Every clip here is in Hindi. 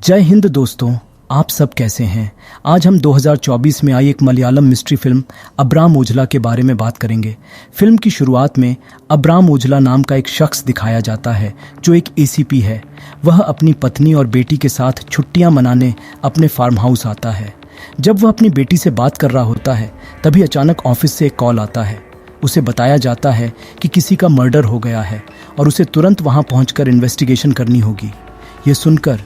जय हिंद दोस्तों, आप सब कैसे हैं। आज हम 2024 में आई एक Malayalam mystery film Abram Ojhla के बारे में बात करेंगे। फिल्म की शुरुआत में अब्राम ओझला नाम का एक शख्स दिखाया जाता है जो एक एसीपी है। वह अपनी पत्नी और बेटी के साथ छुट्टियां मनाने अपने फार्म हाउस आता है। जब वह अपनी बेटी से बात कर रहा होता है तभी अचानक ऑफिस से एक कॉल आता है। उसे बताया जाता है कि किसी का मर्डर हो गया है और उसे तुरंत वहां पहुंचकर इन्वेस्टिगेशन करनी होगी। ये सुनकर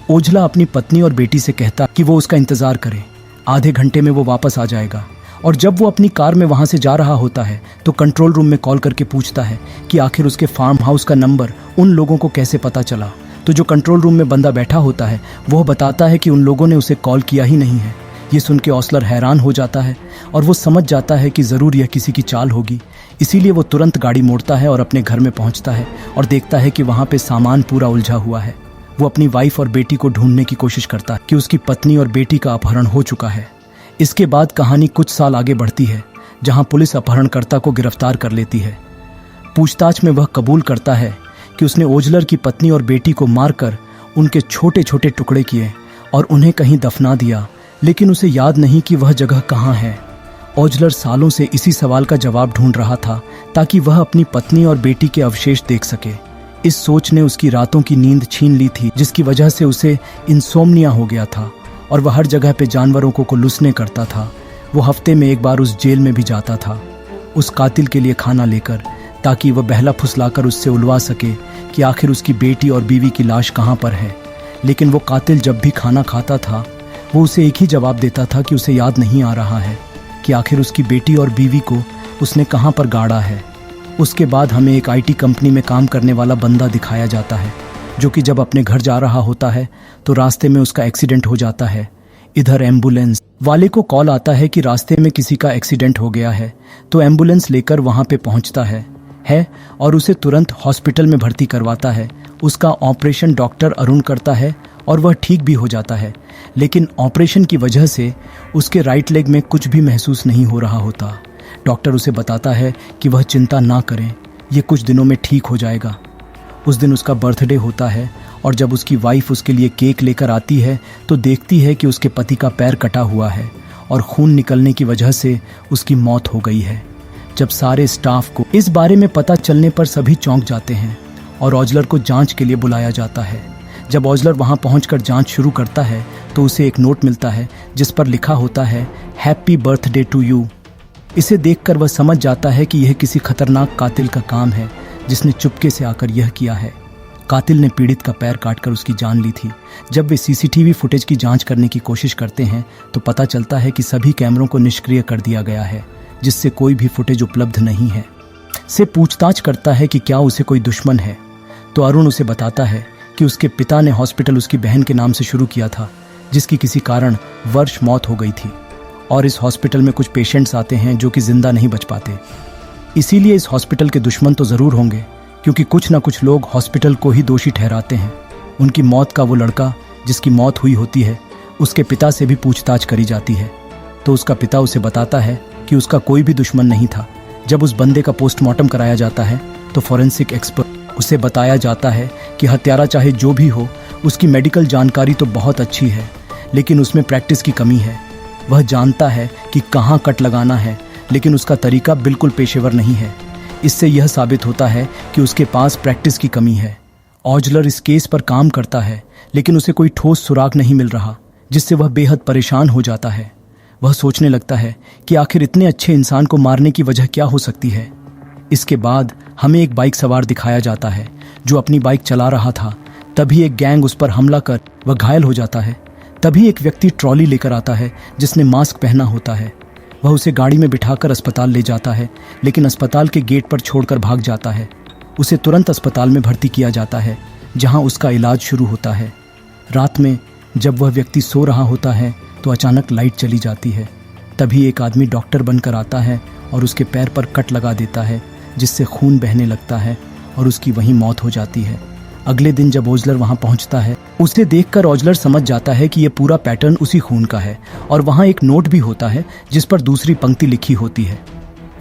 ओझला अपनी पत्नी और बेटी से कहता कि वो उसका इंतजार करे, आधे घंटे में वो वापस आ जाएगा। और जब वो अपनी कार में वहां से जा रहा होता है तो कंट्रोल रूम में कॉल करके पूछता है कि आखिर उसके फार्म हाउस का नंबर उन लोगों को कैसे पता चला। तो जो कंट्रोल रूम में बंदा बैठा होता है वह बताता है कि उन लोगों ने उसे कॉल किया ही नहीं है। ये सुन के ओसलर हैरान हो जाता है और वो समझ जाता है कि ज़रूर यह किसी की चाल होगी। इसीलिए वो तुरंत गाड़ी मोड़ता है और अपने घर में पहुंचता है और देखता है कि वहाँ पे सामान पूरा उलझा हुआ है। वो अपनी वाइफ और बेटी को ढूंढने की कोशिश करता है कि उसकी पत्नी और बेटी का अपहरण हो चुका है। इसके बाद कहानी कुछ साल आगे बढ़ती है जहां पुलिस अपहरणकर्ता को गिरफ्तार कर लेती है। पूछताछ में वह कबूल करता है कि उसने ओझलर की पत्नी और बेटी को मारकर उनके छोटे छोटे टुकड़े किए और उन्हें कहीं दफना दिया, लेकिन उसे याद नहीं कि वह जगह कहाँ है। ओझलर सालों से इसी सवाल का जवाब ढूंढ रहा था ताकि वह अपनी पत्नी और बेटी के अवशेष देख सके। इस सोच ने उसकी रातों की नींद छीन ली थी, जिसकी वजह से उसे इंसोम्निया हो गया था और वह हर जगह पे जानवरों को लुसने करता था। वो हफ्ते में एक बार उस जेल में भी जाता था उस कातिल के लिए खाना लेकर, ताकि वह बहला फुसलाकर उससे उलवा सके कि आखिर उसकी बेटी और बीवी की लाश कहाँ पर है। लेकिन वो कातिल जब भी खाना खाता था वो उसे एक ही जवाब देता था कि उसे याद नहीं आ रहा है कि आखिर उसकी बेटी और बीवी को उसने कहाँ पर गाड़ा है। उसके बाद हमें एक आईटी कंपनी में काम करने वाला बंदा दिखाया जाता है जो कि जब अपने घर जा रहा होता है तो रास्ते में उसका एक्सीडेंट हो जाता है। इधर एम्बुलेंस वाले को कॉल आता है कि रास्ते में किसी का एक्सीडेंट हो गया है, तो एम्बुलेंस लेकर वहां पे पहुंचता है और उसे तुरंत हॉस्पिटल में भर्ती करवाता है। उसका ऑपरेशन डॉक्टर अरुण करता है और वह ठीक भी हो जाता है, लेकिन ऑपरेशन की वजह से उसके राइट लेग में कुछ भी महसूस नहीं हो रहा होता। डॉक्टर उसे बताता है कि वह चिंता ना करें, ये कुछ दिनों में ठीक हो जाएगा। उस दिन उसका बर्थडे होता है और जब उसकी वाइफ उसके लिए केक लेकर आती है तो देखती है कि उसके पति का पैर कटा हुआ है और खून निकलने की वजह से उसकी मौत हो गई है। जब सारे स्टाफ को इस बारे में पता चलने पर सभी चौंक जाते हैं और ओझलर को जांच के लिए बुलाया जाता है। जब ओझलर वहां पहुंचकर जांच शुरू करता है तो उसे एक नोट मिलता है जिस पर लिखा होता है हैप्पी बर्थडे टू यू। इसे देखकर वह समझ जाता है कि यह किसी खतरनाक कातिल का काम है जिसने चुपके से आकर यह किया है। कातिल ने पीड़ित का पैर काटकर उसकी जान ली थी। जब वे सीसीटीवी फुटेज की जांच करने की कोशिश करते हैं तो पता चलता है कि सभी कैमरों को निष्क्रिय कर दिया गया है, जिससे कोई भी फुटेज उपलब्ध नहीं है। से पूछताछ करता है कि क्या उसे कोई दुश्मन है, तो अरुण उसे बताता है कि उसके पिता ने हॉस्पिटल उसकी बहन के नाम से शुरू किया था, जिसकी किसी कारण वर्ष मौत हो गई थी और इस हॉस्पिटल में कुछ पेशेंट्स आते हैं जो कि जिंदा नहीं बच पाते। इसीलिए इस हॉस्पिटल के दुश्मन तो ज़रूर होंगे, क्योंकि कुछ ना कुछ लोग हॉस्पिटल को ही दोषी ठहराते हैं। उनकी मौत का वो लड़का जिसकी मौत हुई होती है उसके पिता से भी पूछताछ करी जाती है, तो उसका पिता उसे बताता है कि उसका कोई भी दुश्मन नहीं था। जब उस बंदे का पोस्टमार्टम कराया जाता है तो फॉरेंसिक एक्सपर्ट उसे बताया जाता है कि हत्यारा चाहे जो भी हो, उसकी मेडिकल जानकारी तो बहुत अच्छी है, लेकिन उसमें प्रैक्टिस की कमी है। वह जानता है कि कहाँ कट लगाना है, लेकिन उसका तरीका बिल्कुल पेशेवर नहीं है। इससे यह साबित होता है कि उसके पास प्रैक्टिस की कमी है। ओझलर इस केस पर काम करता है, लेकिन उसे कोई ठोस सुराग नहीं मिल रहा, जिससे वह बेहद परेशान हो जाता है। वह सोचने लगता है कि आखिर इतने अच्छे इंसान को मारने की वजह क्या हो सकती है। इसके बाद हमें एक बाइक सवार दिखाया जाता है जो अपनी बाइक चला रहा था। तभी एक गैंग उस पर हमला कर वह घायल हो जाता है। तभी एक व्यक्ति ट्रॉली लेकर आता है जिसने मास्क पहना होता है। वह उसे गाड़ी में बिठाकर अस्पताल ले जाता है, लेकिन अस्पताल के गेट पर छोड़कर भाग जाता है। उसे तुरंत अस्पताल में भर्ती किया जाता है जहां उसका इलाज शुरू होता है। रात में जब वह व्यक्ति सो रहा होता है तो अचानक लाइट चली जाती है। तभी एक आदमी डॉक्टर बनकर आता है और उसके पैर पर कट लगा देता है, जिससे खून बहने लगता है और उसकी वहीं मौत हो जाती है। अगले दिन जब ओझलर वहां पहुंचता है, उसे देखकर ओझलर समझ जाता है कि यह पूरा पैटर्न उसी खून का है और वहां एक नोट भी होता है जिस पर दूसरी पंक्ति लिखी होती है।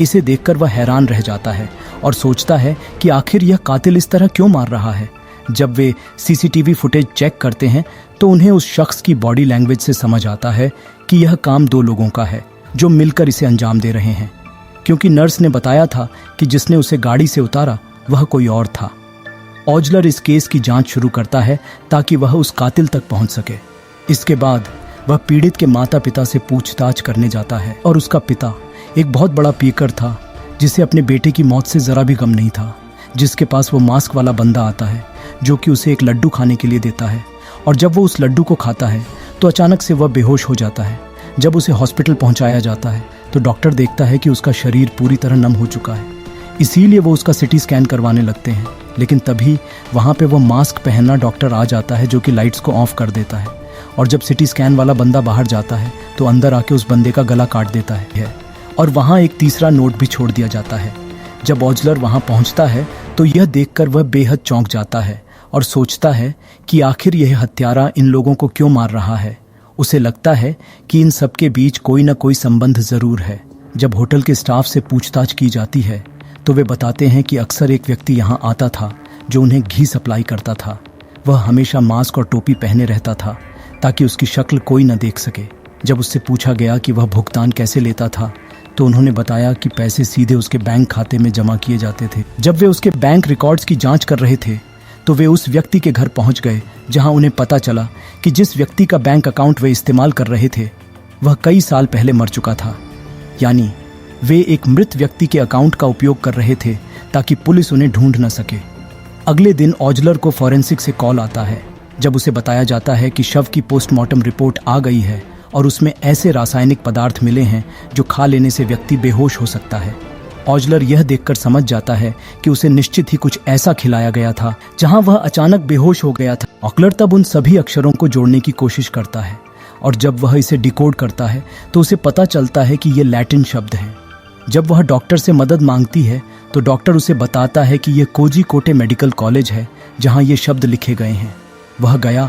इसे देखकर वह हैरान रह जाता है और सोचता है कि आखिर यह कातिल इस तरह क्यों मार रहा है। जब वे सीसीटीवी फुटेज चेक करते हैं तो उन्हें उस शख्स की बॉडी लैंग्वेज से समझ आता है कि यह काम दो लोगों का है जो मिलकर इसे अंजाम दे रहे हैं, क्योंकि नर्स ने बताया था कि जिसने उसे गाड़ी से उतारा वह कोई और था। ऑजलर इस केस की जांच शुरू करता है ताकि वह उस कातिल तक पहुंच सके। इसके बाद वह पीड़ित के माता पिता से पूछताछ करने जाता है और उसका पिता एक बहुत बड़ा पीकर था जिसे अपने बेटे की मौत से जरा भी गम नहीं था, जिसके पास वो मास्क वाला बंदा आता है जो कि उसे एक लड्डू खाने के लिए देता है, और जब वो उस लड्डू को खाता है तो अचानक से वह बेहोश हो जाता है। जब उसे हॉस्पिटल पहुंचाया जाता है तो डॉक्टर देखता है कि उसका शरीर पूरी तरह नम हो चुका है, इसीलिए वो उसका सिटी स्कैन करवाने लगते हैं। लेकिन तभी वहाँ पे वो मास्क पहनना डॉक्टर आ जाता है जो कि लाइट्स को ऑफ कर देता है, और जब सिटी स्कैन वाला बंदा बाहर जाता है तो अंदर आके उस बंदे का गला काट देता है, और वहाँ एक तीसरा नोट भी छोड़ दिया जाता है। जब ऑजलर वहाँ पहुँचता है तो यह देखकर वह बेहद चौंक जाता है और सोचता है कि आखिर यह हत्यारा इन लोगों को क्यों मार रहा है। उसे लगता है कि इन सब के बीच कोई न कोई संबंध जरूर है। जब होटल के स्टाफ से पूछताछ की जाती है तो वे बताते हैं कि अक्सर एक व्यक्ति यहाँ आता था जो उन्हें घी सप्लाई करता था। वह हमेशा मास्क और टोपी पहने रहता था ताकि उसकी शक्ल कोई न देख सके। जब उससे पूछा गया कि वह भुगतान कैसे लेता था तो उन्होंने बताया कि पैसे सीधे उसके बैंक खाते में जमा किए जाते थे। जब वे उसके बैंक रिकॉर्ड्स की जांच कर रहे थे तो वे उस व्यक्ति के घर पहुंच गए जहां उन्हें पता चला कि जिस व्यक्ति का बैंक अकाउंट वे इस्तेमाल कर रहे थे वह कई साल पहले मर चुका था। यानी वे एक मृत व्यक्ति के अकाउंट का उपयोग कर रहे थे ताकि पुलिस उन्हें ढूंढ न सके। अगले दिन ऑजलर को फॉरेंसिक से कॉल आता है जब उसे बताया जाता है कि शव की पोस्टमार्टम रिपोर्ट आ गई है और उसमें ऐसे रासायनिक पदार्थ मिले हैं जो खा लेने से व्यक्ति बेहोश हो सकता है। ऑजलर यह देखकर समझ जाता है कि उसे निश्चित ही कुछ ऐसा खिलाया गया था जहां वह अचानक बेहोश हो गया था। ऑजलर तब उन सभी अक्षरों को जोड़ने की कोशिश करता है और जब वह इसे डिकोड करता है तो उसे पता चलता है कि ये लैटिन शब्द हैं। जब वह डॉक्टर से मदद मांगती है तो डॉक्टर उसे बताता है कि यह कोझिकोड मेडिकल कॉलेज है जहां ये शब्द लिखे गए हैं। वह गया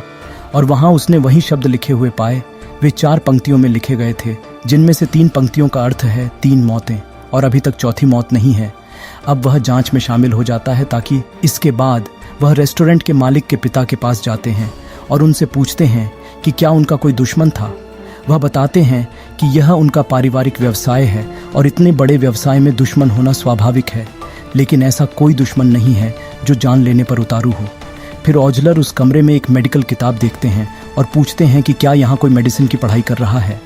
और वहां उसने वही शब्द लिखे हुए पाए। वे 4 पंक्तियों में लिखे गए थे जिनमें से 3 पंक्तियों का अर्थ है 3 मौतें, और अभी तक चौथी मौत नहीं है। अब वह जांच में शामिल हो जाता है ताकि इसके बाद वह रेस्टोरेंट के मालिक के पिता के पास जाते हैं और उनसे पूछते हैं कि क्या उनका कोई दुश्मन था। वह बताते हैं कि यह उनका पारिवारिक व्यवसाय है और इतने बड़े व्यवसाय में दुश्मन होना स्वाभाविक है, लेकिन ऐसा कोई दुश्मन नहीं है जो जान लेने पर उतारू हो। फिर ऑजलर उस कमरे में एक मेडिकल किताब देखते हैं और पूछते हैं कि क्या यहाँ कोई मेडिसिन की पढ़ाई कर रहा है।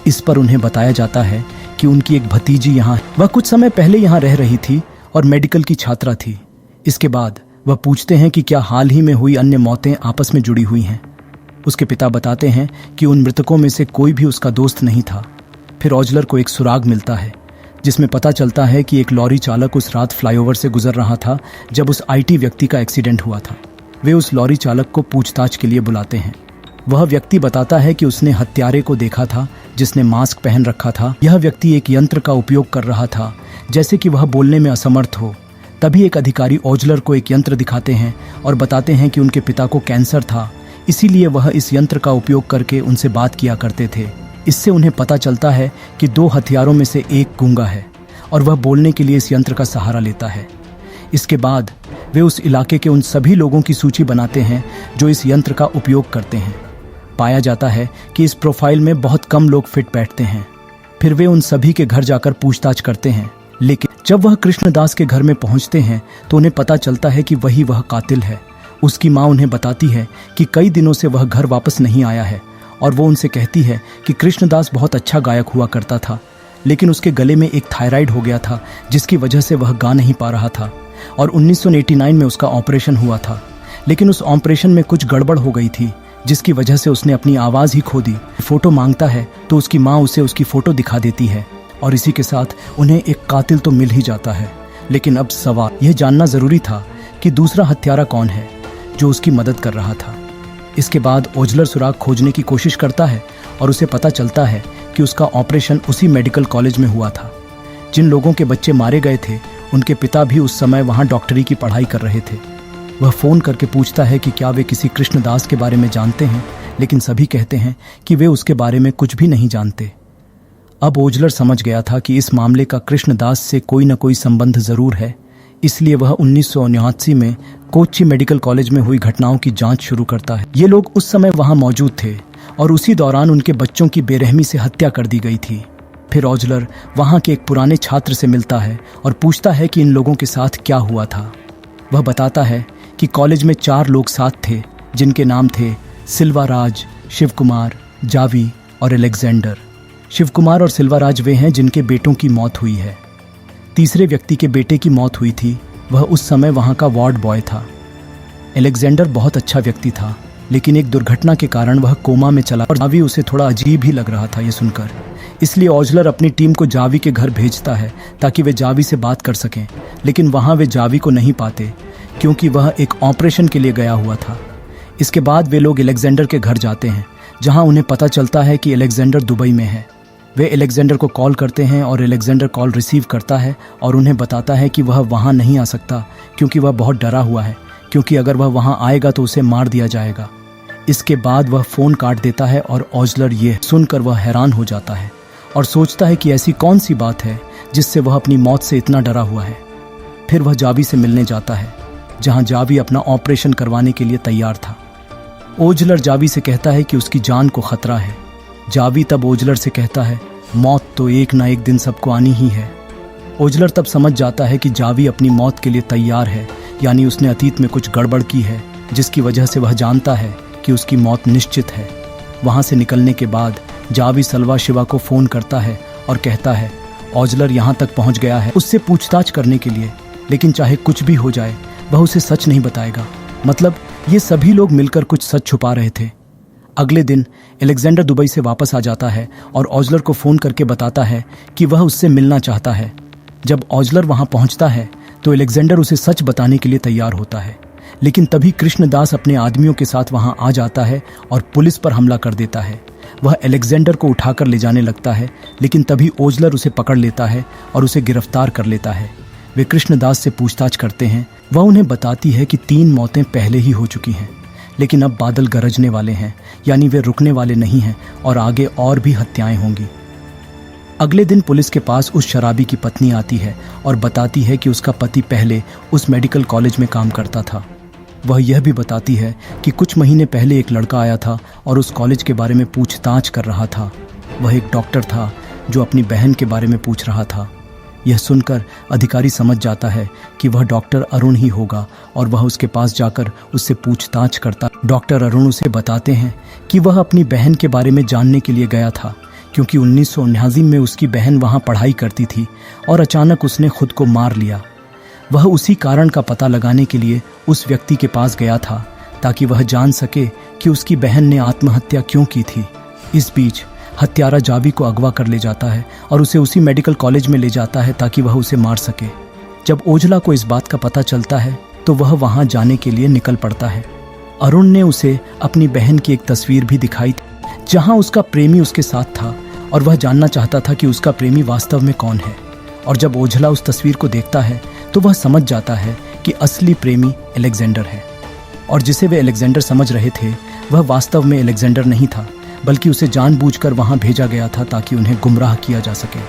इस पर उन्हें बताया जाता है कि उनकी एक भतीजी यहाँ, वह कुछ समय पहले यहाँ रह रही थी और मेडिकल की छात्रा थी। इसके बाद वह पूछते हैं कि क्या हाल ही में हुई अन्य मौतें आपस में जुड़ी हुई हैं। उसके पिता बताते हैं कि उन मृतकों में से कोई भी उसका दोस्त नहीं था। फिर ऑजलर को एक सुराग मिलता है जिसमें पता चलता है कि एक लॉरी चालक उस रात फ्लाईओवर से गुजर रहा था जब उस IT व्यक्ति का एक्सीडेंट हुआ था। वे उस लॉरी चालक को पूछताछ के लिए बुलाते हैं। वह व्यक्ति बताता है कि उसने हत्यारे को देखा था जिसने मास्क पहन रखा था। यह व्यक्ति एक यंत्र का उपयोग कर रहा था जैसे कि वह बोलने में असमर्थ हो। तभी एक अधिकारी ऑजलर को एक यंत्र दिखाते हैं और बताते हैं कि उनके पिता को कैंसर था, इसीलिए वह इस यंत्र का उपयोग करके उनसे बात किया करते थे। इससे उन्हें पता चलता है कि 2 हथियारों में से एक गूंगा है और वह बोलने के लिए इस यंत्र का सहारा लेता है। इसके बाद वे उस इलाके के उन सभी लोगों की सूची बनाते हैं जो इस यंत्र का उपयोग करते हैं। पाया जाता है कि इस प्रोफाइल में बहुत कम लोग फिट बैठते हैं। फिर वे उन सभी के घर जाकर पूछताछ करते हैं, लेकिन जब वह कृष्णदास के घर में पहुंचते हैं तो उन्हें पता चलता है कि वही वह कातिल है। उसकी माँ उन्हें बताती है कि कई दिनों से वह घर वापस नहीं आया है और वो उनसे कहती है कि कृष्णदास बहुत अच्छा गायक हुआ करता था, लेकिन उसके गले में एक थायराइड हो गया था जिसकी वजह से वह गा नहीं पा रहा था और 1989 में उसका ऑपरेशन हुआ था। लेकिन उस ऑपरेशन में कुछ गड़बड़ हो गई थी जिसकी वजह से उसने अपनी आवाज़ ही खो दी। फोटो मांगता है तो उसकी माँ उसे उसकी फ़ोटो दिखा देती है और इसी के साथ उन्हें एक कातिल तो मिल ही जाता है। लेकिन अब सवाल यह जानना ज़रूरी था कि दूसरा हत्यारा कौन है जो उसकी मदद कर रहा था। इसके बाद ओजलर सुराग खोजने की कोशिश करता है और उसे पता चलता है कि उसका ऑपरेशन उसी मेडिकल कॉलेज में हुआ था। जिन लोगों के बच्चे मारे गए थे उनके पिता भी उस समय वहाँ डॉक्टरी की पढ़ाई कर रहे थे। वह फ़ोन करके पूछता है कि क्या वे किसी कृष्णदास के बारे में जानते हैं, लेकिन सभी कहते हैं कि वे उसके बारे में कुछ भी नहीं जानते। अब ओजलर समझ गया था कि इस मामले का कृष्णदास से कोई न कोई संबंध ज़रूर है, इसलिए वह 1979 में कोच्चि मेडिकल कॉलेज में हुई घटनाओं की जांच शुरू करता है। ये लोग उस समय वहां मौजूद थे और उसी दौरान उनके बच्चों की बेरहमी से हत्या कर दी गई थी। फिर ओजलर वहां के एक पुराने छात्र से मिलता है और पूछता है कि इन लोगों के साथ क्या हुआ था। वह बताता है कि कॉलेज में 4 लोग साथ थे जिनके नाम थे सिल्वाराज, शिवकुमार, जावी और अलेक्जेंडर। शिवकुमार और सिल्वाराज वे हैं जिनके बेटों की मौत हुई है। तीसरे व्यक्ति के बेटे की मौत हुई थी, वह उस समय वहां का वार्ड बॉय था। अलेक्जेंडर बहुत अच्छा व्यक्ति था, लेकिन एक दुर्घटना के कारण वह कोमा में चला और जावी उसे थोड़ा अजीब ही लग रहा था ये सुनकर। इसलिए ओजलर अपनी टीम को जावी के घर भेजता है ताकि वे जावी से बात कर सकें, लेकिन वहां वे जावी को नहीं पाते क्योंकि वह एक ऑपरेशन के लिए गया हुआ था। इसके बाद वे लोग अलेक्जेंडर के घर जाते हैं, जहां उन्हें पता चलता है कि अलेक्जेंडर दुबई में है। वे अलेक्जेंडर को कॉल करते हैं और अलेक्जेंडर कॉल रिसीव करता है और उन्हें बताता है कि वह वहां नहीं आ सकता क्योंकि वह बहुत डरा हुआ है, क्योंकि अगर वह वहां आएगा तो उसे मार दिया जाएगा। इसके बाद वह फ़ोन काट देता है और ओजलर ये सुनकर वह हैरान हो जाता है और सोचता है कि ऐसी कौन सी बात है जिससे वह अपनी मौत से इतना डरा हुआ है। फिर वह जावी से मिलने जाता है, जहां जावी अपना ऑपरेशन करवाने के लिए तैयार था। ओजलर जावी से कहता है कि उसकी जान को खतरा है। जावी तब ओजलर से कहता है, मौत तो एक ना एक दिन सबको आनी ही है। ओजलर तब समझ जाता है कि जावी अपनी मौत के लिए तैयार है, यानी उसने अतीत में कुछ गड़बड़ की है जिसकी वजह से वह जानता है कि उसकी मौत निश्चित है। वहां से निकलने के बाद जावी सलवा शिवा को फ़ोन करता है और कहता है ओजलर यहाँ तक पहुँच गया है उससे पूछताछ करने के लिए, लेकिन चाहे कुछ भी हो जाए वह उसे सच नहीं बताएगा। मतलब ये सभी लोग मिलकर कुछ सच छुपा रहे थे। अगले दिन अलेक्जेंडर दुबई से वापस आ जाता है और ओजलर को फ़ोन करके बताता है कि वह उससे मिलना चाहता है। जब ओजलर वहां पहुंचता है तो अलेक्जेंडर उसे सच बताने के लिए तैयार होता है, लेकिन तभी कृष्णदास अपने आदमियों के साथ वहां आ जाता है और पुलिस पर हमला कर देता है। वह अलेक्जेंडर को उठाकर ले जाने लगता है, लेकिन तभी ओजलर उसे पकड़ लेता है और उसे गिरफ्तार कर लेता है। वे कृष्णदास से पूछताछ करते हैं। वह उन्हें बताती है कि 3 मौतें पहले ही हो चुकी हैं, लेकिन अब बादल गरजने वाले हैं, यानी वे रुकने वाले नहीं हैं और आगे और भी हत्याएं होंगी। अगले दिन पुलिस के पास उस शराबी की पत्नी आती है और बताती है कि उसका पति पहले उस मेडिकल कॉलेज में काम करता था। वह यह भी बताती है कि कुछ महीने पहले एक लड़का आया था और उस कॉलेज के बारे में पूछताछ कर रहा था। वह एक डॉक्टर था जो अपनी बहन के बारे में पूछ रहा था। यह सुनकर अधिकारी समझ जाता है कि वह डॉक्टर अरुण ही होगा और वह उसके पास जाकर उससे पूछताछ करता। डॉक्टर अरुण उसे बताते हैं कि वह अपनी बहन के बारे में जानने के लिए गया था, क्योंकि 1979 में उसकी बहन वहां पढ़ाई करती थी और अचानक उसने खुद को मार लिया। वह उसी कारण का पता लगाने के लिए उस व्यक्ति के पास गया था ताकि वह जान सके कि उसकी बहन ने आत्महत्या क्यों की थी। इस बीच हत्यारा जावी को अगवा कर ले जाता है और उसे उसी मेडिकल कॉलेज में ले जाता है ताकि वह उसे मार सके। जब ओजला को इस बात का पता चलता है तो वह वहां जाने के लिए निकल पड़ता है। अरुण ने उसे अपनी बहन की एक तस्वीर भी दिखाई जहां उसका प्रेमी उसके साथ था और वह जानना चाहता था कि उसका प्रेमी वास्तव में कौन है। और जब ओझला उस तस्वीर को देखता है तो वह समझ जाता है कि असली प्रेमी अलेक्जेंडर है, और जिसे वे अलेक्जेंडर समझ रहे थे वह वास्तव में अलेक्जेंडर नहीं था, बल्कि उसे जानबूझकर वहां भेजा गया था ताकि उन्हें गुमराह किया जा सके।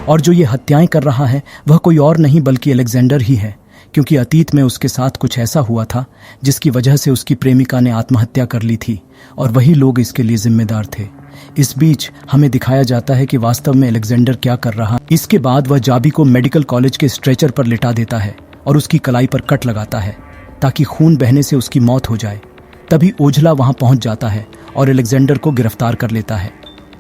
और जो ये हत्याएं कर रहा है वह कोई और नहीं बल्कि अलेक्जेंडर ही है, क्योंकि अतीत में उसके साथ कुछ ऐसा हुआ था जिसकी वजह से उसकी प्रेमिका ने आत्महत्या कर ली थी और वही लोग इसके लिए जिम्मेदार थे। इस बीच हमें दिखाया जाता है कि वास्तव में अलेक्जेंडर क्या कर रहा। इसके बाद वह जाबी को मेडिकल कॉलेज के स्ट्रेचर पर लिटा देता है और उसकी कलाई पर कट लगाता है ताकि खून बहने से उसकी मौत हो जाए। तभी ओझला वहां पहुंच जाता है और अलेक्जेंडर को गिरफ्तार कर लेता है।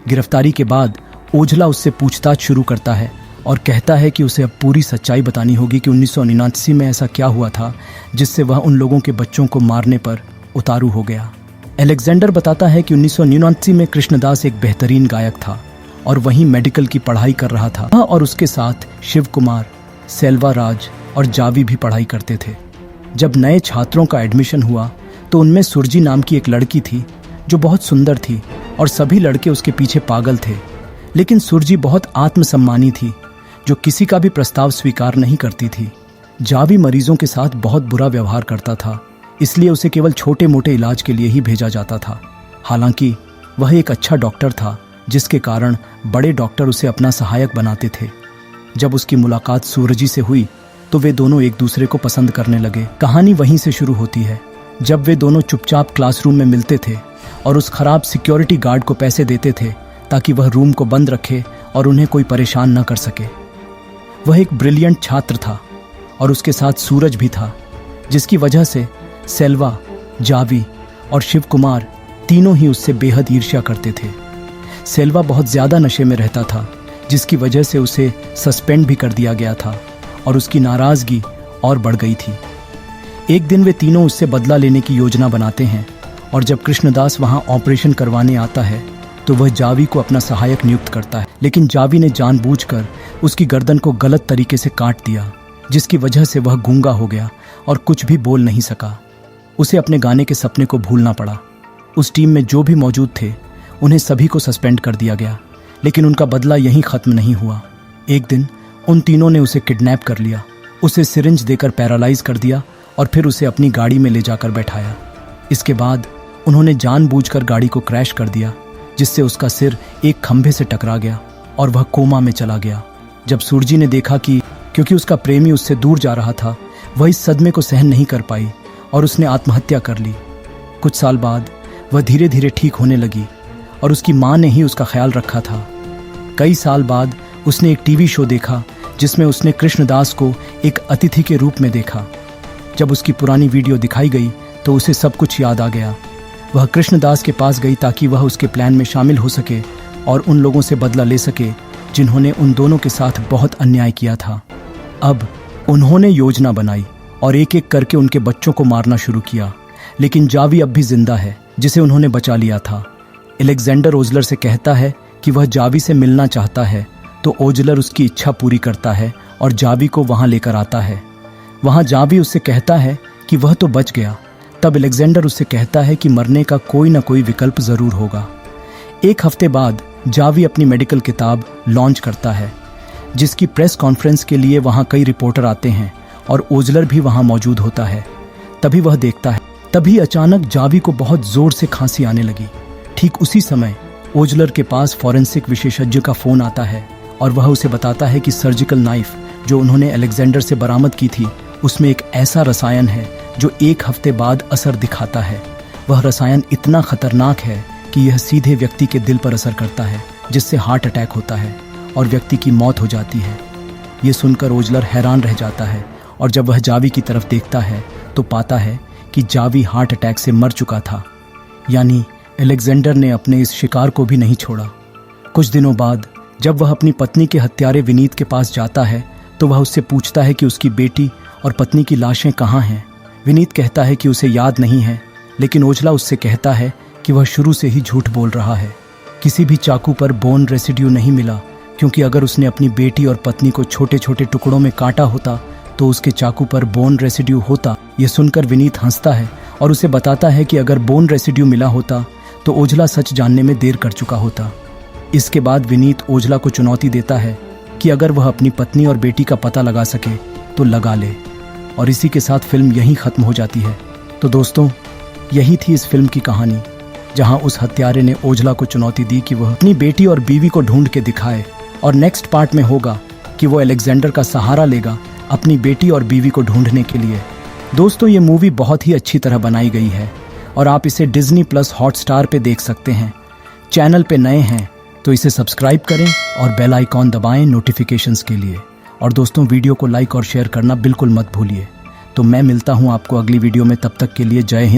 गिरफ्तारी के बाद ओझला उससे पूछताछ शुरू करता है और कहता है कि उसे अब पूरी सच्चाई बतानी होगी कि 1979 में ऐसा क्या हुआ था जिससे वह उन लोगों के बच्चों को मारने पर उतारू हो गया। अलेक्जेंडर बताता है कि 1979 में कृष्णदास एक बेहतरीन गायक था और वहीं मेडिकल की पढ़ाई कर रहा था, और उसके साथ शिव कुमार, सेल्वाराज और जावी भी पढ़ाई करते थे। जब नए छात्रों का एडमिशन हुआ तो उनमें सुरजी नाम की एक लड़की थी जो बहुत सुंदर थी और सभी लड़के उसके पीछे पागल थे। लेकिन सुरजी बहुत आत्मसम्मानी थी जो किसी का भी प्रस्ताव स्वीकार नहीं करती थी। जावी मरीजों के साथ बहुत बुरा व्यवहार करता था, इसलिए उसे केवल छोटे मोटे इलाज के लिए ही भेजा जाता था। हालांकि वह एक अच्छा डॉक्टर था जिसके कारण बड़े डॉक्टर उसे अपना सहायक बनाते थे। जब उसकी मुलाकात सूरजी से हुई तो वे दोनों एक दूसरे को पसंद करने लगे। कहानी वहीं से शुरू होती है, जब वे दोनों चुपचाप क्लासरूम में मिलते थे और उस खराब सिक्योरिटी गार्ड को पैसे देते थे ताकि वह रूम को बंद रखे और उन्हें कोई परेशान न कर सके। वह एक ब्रिलियंट छात्र था और उसके साथ सूरज भी था, जिसकी वजह से सेल्वा, जावी और शिव कुमार तीनों ही उससे बेहद ईर्ष्या करते थे। सेल्वा बहुत ज़्यादा नशे में रहता था, जिसकी वजह से उसे सस्पेंड भी कर दिया गया था और उसकी नाराज़गी और बढ़ गई थी। एक दिन वे तीनों उससे बदला लेने की योजना बनाते हैं और जब कृष्णदास वहां ऑपरेशन करवाने आता है तो वह जावी को अपना सहायक नियुक्त करता है, लेकिन जावी ने जानबूझकर उसकी गर्दन को गलत तरीके से काट दिया, जिसकी वजह से वह गूंगा हो गया और कुछ भी बोल नहीं सका। उसे अपने गाने के सपने को भूलना पड़ा। उस टीम में जो भी मौजूद थे उन्हें सभी को सस्पेंड कर दिया गया, लेकिन उनका बदला यहीं ख़त्म नहीं हुआ। एक दिन उन तीनों ने उसे किडनैप कर लिया, उसे सिरिंज देकर पैरालाइज कर दिया और फिर उसे अपनी गाड़ी में ले जाकर बैठाया। इसके बाद उन्होंने जानबूझकर गाड़ी को क्रैश कर दिया, जिससे उसका सिर एक खंभे से टकरा गया और वह कोमा में चला गया। जब सूरजी ने देखा कि क्योंकि उसका प्रेमी उससे दूर जा रहा था, वह इस सदमे को सहन नहीं कर पाई और उसने आत्महत्या कर ली। कुछ साल बाद वह धीरे धीरे ठीक होने लगी और उसकी माँ ने ही उसका ख्याल रखा था। कई साल बाद उसने एक टीवी शो देखा जिसमें उसने कृष्णदास को एक अतिथि के रूप में देखा। जब उसकी पुरानी वीडियो दिखाई गई तो उसे सब कुछ याद आ गया। वह कृष्णदास के पास गई ताकि वह उसके प्लान में शामिल हो सके और उन लोगों से बदला ले सके जिन्होंने उन दोनों के साथ बहुत अन्याय किया था। अब उन्होंने योजना बनाई और एक एक करके उनके बच्चों को मारना शुरू किया, लेकिन जावी अब भी जिंदा है, जिसे उन्होंने बचा लिया था। अलेक्जेंडर ओजलर से कहता है कि वह जावी से मिलना चाहता है, तो ओजलर उसकी इच्छा पूरी करता है और जावी को वहां लेकर आता है। वहां जावी उससे कहता है कि वह तो बच गया। तब अलेक्जेंडर उससे कहता है कि मरने का कोई ना कोई विकल्प जरूर होगा। एक हफ्ते बाद जावी अपनी मेडिकल किताब लॉन्च करता है, जिसकी प्रेस कॉन्फ्रेंस के लिए वहां कई रिपोर्टर आते हैं और ओजलर भी वहां मौजूद होता है। तभी वह देखता है, तभी अचानक जावी को बहुत जोर से खांसी आने लगी। ठीक उसी समय ओजलर के पास फॉरेंसिक विशेषज्ञ का फोन आता है और वह उसे बताता है कि सर्जिकल नाइफ जो उन्होंने अलेक्जेंडर से बरामद की थी, उसमें एक ऐसा रसायन है जो एक हफ्ते बाद असर दिखाता है। वह रसायन इतना खतरनाक है कि यह सीधे व्यक्ति के दिल पर असर करता है, जिससे हार्ट अटैक होता है और व्यक्ति की मौत हो जाती है। ये सुनकर ओजलर हैरान रह जाता है और जब वह जावी की तरफ देखता है तो पाता है कि जावी हार्ट अटैक से मर चुका था। यानी अलेक्जेंडर ने अपने इस शिकार को भी नहीं छोड़ा। कुछ दिनों बाद जब वह अपनी पत्नी के हत्यारे विनीत के पास जाता है तो वह उससे पूछता है कि उसकी बेटी और पत्नी की लाशें कहाँ हैं। विनीत कहता है कि उसे याद नहीं है, लेकिन ओजला उससे कहता है कि वह शुरू से ही झूठ बोल रहा है। किसी भी चाकू पर बोन रेसिड्यू नहीं मिला, क्योंकि अगर उसने अपनी बेटी और पत्नी को छोटे छोटे टुकड़ों में काटा होता तो उसके चाकू पर बोन रेसिड्यू होता। यह सुनकर विनीत हंसता है और उसे बताता है कि अगर बोन रेसिड्यू मिला होता तो ओजला सच जानने में देर कर चुका होता। इसके बाद विनीत ओजला को चुनौती देता है कि अगर वह अपनी पत्नी और बेटी का पता लगा सके तो लगा ले, और इसी के साथ फिल्म यहीं ख़त्म हो जाती है। तो दोस्तों, यही थी इस फिल्म की कहानी, जहां उस हत्यारे ने ओजला को चुनौती दी कि वह अपनी बेटी और बीवी को ढूंढ के दिखाए, और नेक्स्ट पार्ट में होगा कि वो अलेक्जेंडर का सहारा लेगा अपनी बेटी और बीवी को ढूंढने के लिए। दोस्तों, ये मूवी बहुत ही अच्छी तरह बनाई गई है और आप इसे डिज्नी प्लस हॉटस्टार पे देख सकते हैं। चैनल पे नए हैं तो इसे सब्सक्राइब करें और बेल आइकॉन दबाएं नोटिफिकेशंस के लिए। और दोस्तों, वीडियो को लाइक और शेयर करना बिल्कुल मत भूलिए। तो मैं मिलता हूं आपको अगली वीडियो में, तब तक के लिए जय हिंद।